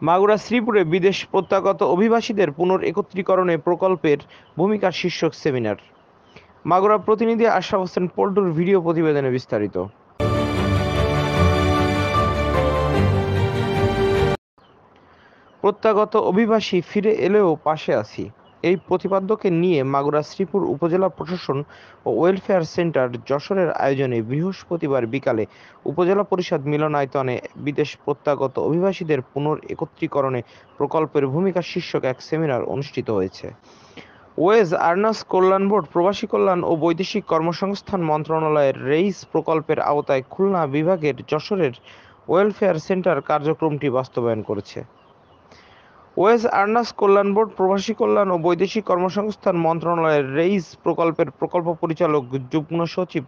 মাগুরা শ্রীপুরে বিদেশ প্রত্যাগত অভিবাসীদের পুনর্একত্রীকরণে প্রকল্পের ভূমিকা শীর্ষক সেমিনার। মাগুরা প্রতিনিধি আশরাফ হোসেন পল্টুর ভিডিও প্রতিবেদনে বিস্তারিত। প্রত্যাগত অভিবাসী ফিরে এলেও পাশে আছি, এই প্রতিপাদ্যকে নিয়ে মাগুরা শ্রীপুর উপজেলা প্রশাসন ও ওয়েলফেয়ার সেন্টার যশোরের আয়োজনে বৃহস্পতিবার বিকালে উপজেলা পরিষদ মিলনায়তনে বিদেশ প্রত্যাগত অভিবাসীদের পুনর্একত্রীকরণে প্রকল্পের ভূমিকা শীর্ষক এক সেমিনার অনুষ্ঠিত হয়েছে। ওয়েজ আর্নার্স কল্যাণ বোর্ড, প্রবাসী কল্যাণ ও বৈদেশিক কর্মসংস্থান মন্ত্রণালয়ের রেইস প্রকল্পের আওতায় খুলনা বিভাগের যশোরের ওয়েলফেয়ার সেন্টার কার্যক্রমটি বাস্তবায়ন করেছে। ওয়েজ আর্নার্স কল্যাণ বোর্ড, প্রবাসী কল্যাণ ও বৈদেশিক কর্মসংস্থান মন্ত্রণালয়ের রেইস প্রকল্পের প্রকল্প পরিচালক যুগ্ম সচিব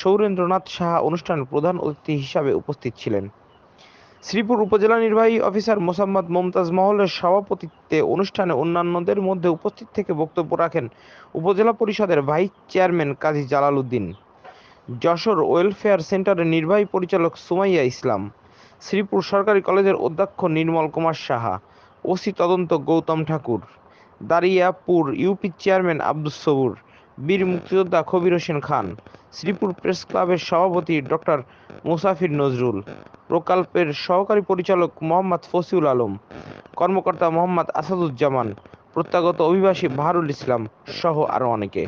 সৌরেন্দ্রনাথ সাহা অনুষ্ঠানে প্রধান অতিথি হিসাবে উপস্থিত ছিলেন। শ্রীপুর উপজেলা নির্বাহী অফিসার মোসাম্মদ মমতাজ মহলের সভাপতিত্বে অনুষ্ঠানে অন্যান্যদের মধ্যে উপস্থিত থেকে বক্তব্য রাখেন উপজেলা পরিষদের ভাইস চেয়ারম্যান কাজী জালাল উদ্দিন, যশোর ওয়েলফেয়ার সেন্টারের নির্বাহী পরিচালক সুমাইয়া ইসলাম, শ্রীপুর সরকারি কলেজের অধ্যক্ষ নির্মল কুমার সাহা, ওসি তদন্ত গৌতম ঠাকুর, দারিয়াপুর ইউপি চেয়ারম্যান আব্দুস সবুর, বীর মুক্তিযোদ্ধা খবির হোসেন খান, শ্রীপুর প্রেস ক্লাবের সভাপতি ডক্টর মুসাফির নজরুল, প্রকল্পের সহকারী পরিচালক মোহাম্মদ ফসিউল আলম, কর্মকর্তা মোহাম্মদ আসাদুজ্জামান, প্রত্যাগত অভিবাসী বাহারুল ইসলাম সহ আরও অনেকে।